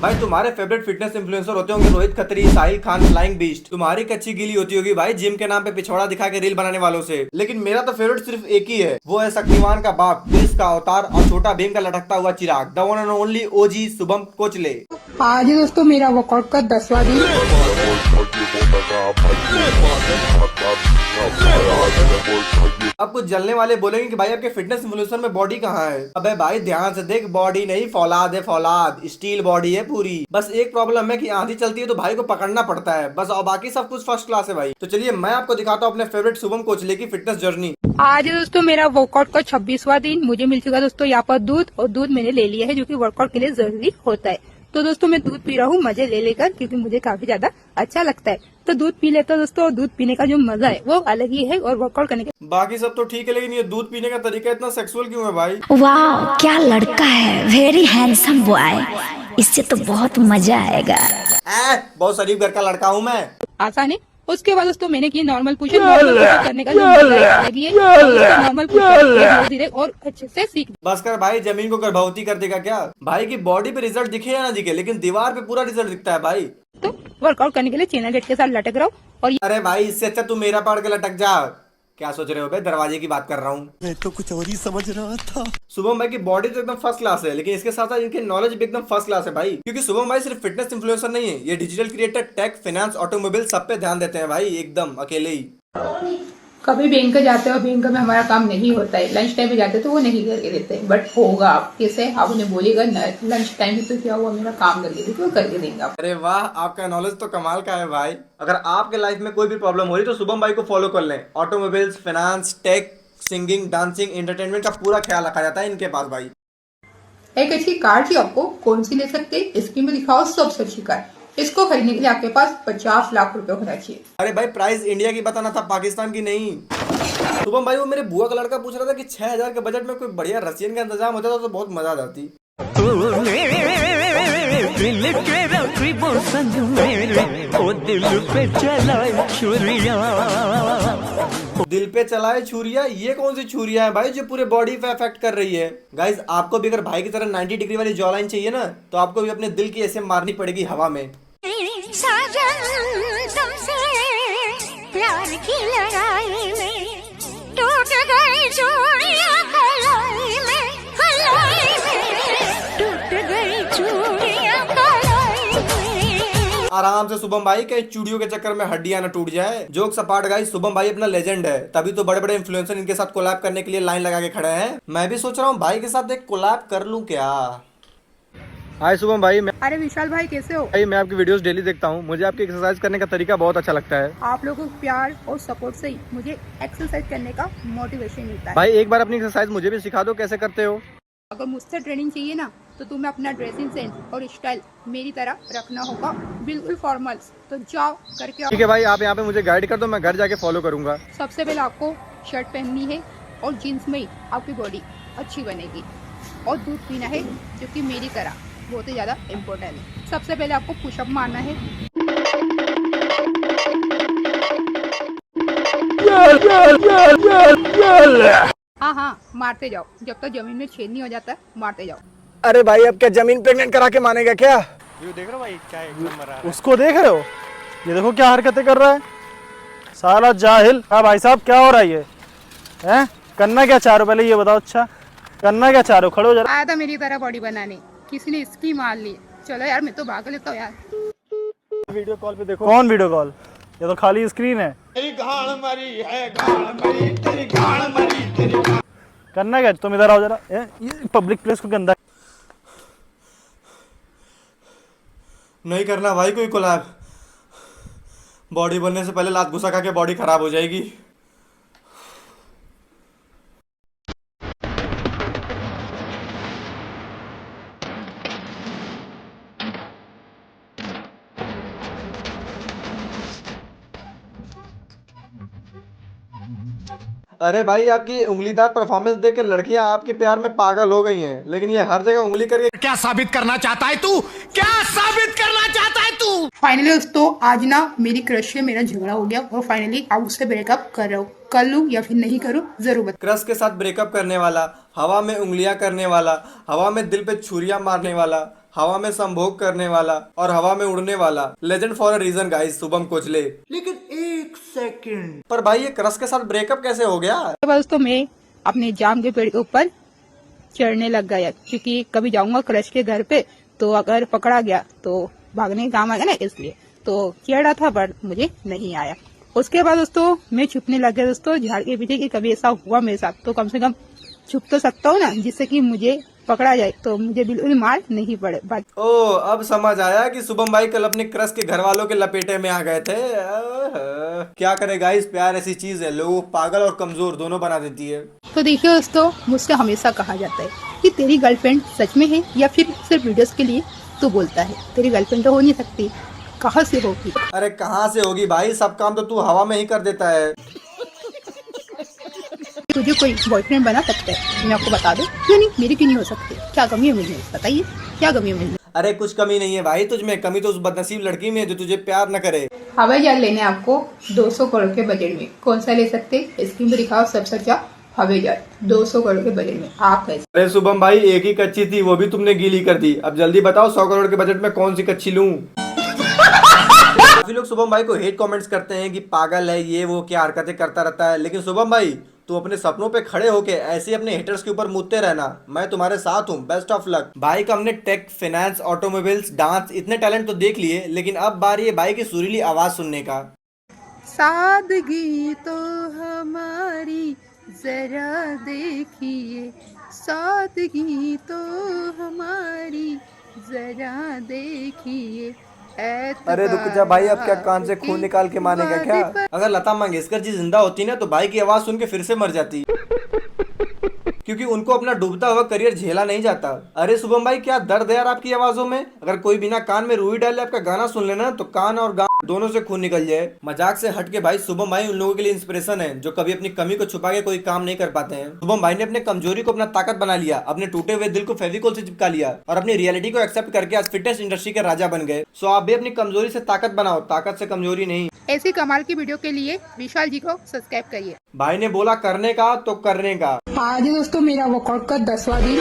भाई तुम्हारे favourite fitness influencer होते होंगे रोहित खत्री, साहिल खान, फ्लाइंग बीस्ट। तुम्हारी कच्ची गीली होती होगी भाई जिम के नाम पे पिछवाड़ा दिखा के रील बनाने वालों से। लेकिन मेरा तो फेवरेट सिर्फ एक ही है, वो है शक्तिमान का बाप, क्रिस का अवतार और छोटा भीम का लटकता हुआ चिराग, द वन एंड ओनली ओजी शुभम कोचले। आज दोस्तों मेरा वर्कआउट का 10वां दिन। अब कुछ जलने वाले बोलेंगे कि भाई आपके फिटनेस इन्फ्लुएंसर में बॉडी कहाँ है। अबे भाई ध्यान से देख, बॉडी नहीं फौलाद है, फौलाद स्टील बॉडी है पूरी। बस एक प्रॉब्लम है कि आंधी चलती है तो भाई को पकड़ना पड़ता है बस, और बाकी सब कुछ फर्स्ट क्लास है भाई। तो चलिए मैं आपको दिखाता हूँ अपने फेवरेट शुभम कोचले की फिटनेस जर्नी। आज दोस्तों मेरा वर्कआउट का 26वां दिन। मुझे मिल चुका दोस्तों यहाँ पर दूध, और दूध मैंने ले लिया है जो कि वर्कआउट के लिए जरूरी होता है। तो दोस्तों मैं दूध पी रहा हूँ मजे ले लेकर, क्योंकि मुझे काफी ज्यादा अच्छा लगता है। तो दूध पी लेता हूँ दोस्तों, और दूध पीने का जो मजा है वो अलग ही है। और वर्कआउट करने के बाकी सब तो ठीक है, लेकिन ये दूध पीने का तरीका इतना सेक्सुअल क्यों है भाई? वाह क्या लड़का है, वेरी हैंडसम बॉय, इससे तो बहुत मजा आएगा। बहुत शरीफ घर का लड़का हूँ मैं। आसान है। उसके बाद दोस्तों मैंने की नॉर्मल पुशअप। नॉर्मल पुशअप करने का जो मजा है अलग ही है। नॉर्मल पुशअप धीरे धीरे और अच्छे से सीख। बस कर भाई, जमीन को गर्भवती कर देगा क्या? भाई की बॉडी पे रिजल्ट दिखे या ना दिखे, लेकिन दीवार पे पूरा रिजल्ट दिखता है भाई। तो वर्कआउट करने के लिए चैनल गेट के साथ लटक रहा हूँ। और अरे भाई इससे अच्छा तू मेरा पकड़ के लटक जा। क्या सोच रहे हो भाई, दरवाजे की बात कर रहा हूँ। मैं तो कुछ और ही समझ रहा था। शुभम भाई की बॉडी तो एकदम फर्स्ट क्लास है, लेकिन इसके साथ साथ इनके नॉलेज भी एकदम फर्स्ट क्लास है भाई। क्योंकि शुभम भाई सिर्फ फिटनेस इन्फ्लुएंसर नहीं है, ये digital creator, tech, finance, automobile सब पे ध्यान देते हैं भाई, एकदम अकेले ही। कभी बैंक जाते हो, बैंक में हमारा काम नहीं होता है। लंच टाइम में जाते तो वो नहीं करके देते, बट होगा आप कैसे, आप उन्हें बोलेगा लंच टाइम में तो क्या हुआ मेरा काम करके दे, तो करके देंगे आप। अरे वाह, आपका नॉलेज तो कमाल का है भाई। अगर आपके लाइफ में कोई भी प्रॉब्लम हो रही तो शुभम भाई को फॉलो कर लें। Automobiles, finance, tech, singing, dancing, entertainment का पूरा ख्याल रखा जाता है इनके पास भाई। एक अच्छी कार थी, आपको कौन सी ले सकते हैं, स्क्रीन में दिखाओ सबसे अच्छी कार। इसको खरीदने के लिए आपके पास 50 लाख रुपए होना चाहिए। अरे भाई प्राइस इंडिया की बताना था, पाकिस्तान की नहीं। शुभम भाई वो मेरे बुआ का लड़का पूछ रहा था कि 6000 के बजट में कोई बढ़िया रशियन का इंतजाम होता था तो बहुत मजा आ जाती। दिल पे चलाए छुरिया, ये कौन सी छुरिया है भाई जो पूरे बॉडी पे अफेक्ट कर रही है? गाइज आपको भी अगर भाई की तरह 90 डिग्री वाली जॉ लाइन चाहिए ना, तो आपको भी अपने दिल की ऐसे मारनी पड़ेगी हवा में। प्यार की लड़ाई में टूट गई चूड़ियां, कलाई में, कलाई में टूट गई चूड़ियां, कलाई में। आराम से शुभम भाई, कहीं चूड़ियों के चक्कर में हड्डियां ना टूट जाए। जोक सपाट गाइस, शुभम भाई अपना लेजेंड है, तभी तो बड़े बड़े इन्फ्लुएंसर इनके साथ कोलैब करने के लिए लाइन लगा के खड़े हैं। मैं भी सोच रहा हूँ भाई के साथ एक कोलैब कर लूं क्या। हाय शुभम भाई। अरे विशाल भाई कैसे हो? भाई मैं आपकी वीडियोस डेली देखता हूँ, मुझे आपकी एक्सरसाइज करने का तरीका बहुत अच्छा लगता है। आप लोगों को प्यार और सपोर्ट से ही मुझे एक्सरसाइज करने का मोटिवेशन मिलता है। भाई एक बार अपनी एक्सरसाइज मुझे भी सिखा दो, कैसे करते हो? अगर मुझसे ट्रेनिंग चाहिए ना, तो तुम्हें अपना ड्रेसिंग सेंस और स्टाइल मेरी तरह रखना होगा, बिल्कुल फॉर्मल। तो जाओ करके आओ। ठीक है भाई, आप यहाँ पे मुझे गाइड कर दो, मैं घर जाके फॉलो करूंगा। सबसे पहले आपको शर्ट पहननी है, और जीन्स में ही आपकी बॉडी अच्छी बनेगी। और दूध पीना है, जो कि मेरी तरह बहुत ही ज्यादा इम्पोर्टेंट है। सबसे पहले आपको पुशअप मारना है। हाँ मारते जाओ, जब तक जमीन में छेद नहीं हो जाता मारते जाओ। अरे भाई अब क्या जमीन प्रेग्नेंट करा के मानेगा क्या? ये देख रहे हो भाई क्या एकदम मरा है। उसको देख रहे हो, ये देखो क्या हरकतें कर रहा है, साला जाहिल। हाँ भाई साहब क्या हो रहा है ये हैं? करना क्या चाह रहे हो पहले ये बताओ। अच्छा करना क्या चाह रहे हो? खड़ो जरा। आया था मेरी तरह बॉडी बनाने, किसी ने इसकी मार ली। चलो यार मैं तो भाग लेता हूँ यार। वीडियो कॉल पे देखो। कौन वीडियो कॉल? ये तो खाली स्क्रीन है। तेरी गाल मरी है, गाल मरी, तेरी गाल मरी, तेरी गाल। करना क्या? तुम इधर आओ जरा। ये पब्लिक प्लेस को गंदा नहीं करना भाई कोई कोलैब, बॉडी बनने से पहले लात घुसा खा के बॉडी खराब हो जाएगी। अरे भाई आपकी उंगलीदार परफॉर्मेंस देख के लड़कियां आपके प्यार में पागल हो गई हैं, लेकिन ये हर जगह उंगली करके क्या साबित करना चाहता है तू? क्या साबित करना चाहता है तू? फाइनली दोस्तों आज ना मेरी क्रश से मेरा झगड़ा हो गया, और फाइनली अब उससे ब्रेकअप कर रहा हूँ। कर लूँ या फिर नहीं करूँ जरूर बता। क्रश के साथ ब्रेकअप करने वाला, हवा में उंगलियां करने वाला, हवा में दिल पे छुरियां मारने वाला, हवा में संभोग करने वाला और हवा में उड़ने वाला, legend for a reason guys, Shubham Kochle. लेकिन एक सेकंड, पर भाई ये क्रश के साथ ब्रेकअप कैसे हो गया? उसके बाद दोस्तों मैं अपने जाम के पेड़ के ऊपर चढ़ने लग गया, क्योंकि कभी जाऊंगा क्रश के घर पे तो अगर पकड़ा गया तो भागने का काम आएगा ना, इसलिए तो चढ़ा था पर मुझे नहीं आया। उसके बाद दोस्तों मैं छुपने लग गया दोस्तों झाड़ के पीछे, कि कभी ऐसा हुआ मेरे साथ तो कम से कम छुप तो सकता हूँ ना, जिससे कि मुझे पकड़ा जाए तो मुझे बिल्कुल मार नहीं पड़े। ओ अब समझ आया कि शुभम भाई कल अपने क्रश के घर वालों के लपेटे में आ गए थे। क्या करे गाइस, प्यार ऐसी चीज है, लोगों को पागल और कमजोर दोनों बना देती है। तो देखिए दोस्तों, मुझसे हमेशा कहा जाता है कि तेरी गर्लफ्रेंड सच में है या फिर सिर्फ वीडियोस के लिए तू बोलता है। तेरी गर्लफ्रेंड तो हो नहीं सकती, कहाँ से होगी? अरे कहाँ से होगी भाई, सब काम तो तू हवा में ही कर देता है। तुझे कोई बॉयफ्रेंड बना सकता है, मैं आपको बता दूं। क्यों नहीं, मेरी क्यों नहीं हो सकती? क्या कमी है मुझे, बताइए क्या कमी है मुझे? अरे कुछ कमी नहीं है भाई तुझ में, कमी तो उस बदनसीब लड़की में है जो तुझे प्यार न करे। हवाई जहाज लेने आपको 200 करोड़ के बजट में, कौन सा ले सकते? स्क्रीन पे दिखाओ सबसे अच्छा हवाई जहाज 200 करोड़ के बजट में, आप कैसे? अरे शुभम भाई एक ही कच्ची थी, वो भी तुमने गीली कर दी। अब जल्दी बताओ 100 करोड़ के बजट में कौन सी कच्ची लूं? काफी लोग शुभम भाई को हेट कमेंट्स करते हैं कि पागल है ये वो, क्या हरकतें करता रहता है। लेकिन शुभम भाई तू अपने सपनों पे खड़े होके ऐसे ही अपने हेटर्स के ऊपर मुद्दते रहना, मैं तुम्हारे साथ हूँ। Best of luck. भाई का हमने टेक, फाइनेंस, ऑटोमोबाइल्स, डांस, इतने टैलेंट तो देख लिए, लेकिन अब बारी है भाई की सुरीली आवाज सुनने का। सादगी तो हमारी जरा देखिए, सादगी तो हमारी जरा देखिए। अरे रुक जा भाई, अब क्या कान से खून निकाल के मानेगा क्या? अगर लता मंगेशकर जी जिंदा होती ना तो भाई की आवाज सुन के फिर से मर जाती, क्योंकि उनको अपना डूबता हुआ करियर झेला नहीं जाता। अरे शुभम भाई क्या दर्द है यार आपकी आवाजों में। अगर कोई बिना कान में रुई डाले आपका गाना सुन लेना तो कान और गान दोनों से खून निकल जाए। मजाक से हट के भाई शुभम भाई उन लोगों के लिए इंस्पिरेशन है जो कभी अपनी कमी को छुपा के कोई काम नहीं कर पाते हैं। शुभम भाई ने अपने कमजोरी को अपना ताकत बना लिया, अपने टूटे हुए दिल को फेविकोल से चिपका लिया और अपनी रियलिटी को एक्सेप्ट करके आज फिटनेस इंडस्ट्री के राजा बन गए। सो आप भी अपनी कमजोरी से ताकत बनाओ, ताकत से कमजोरी नहीं। ऐसी कमाल की वीडियो के लिए विशाल जी को सब्सक्राइब करिए। भाई ने बोला करने का तो करने का। आज दोस्तों मेरा वर्कआउट का 10वां दिन।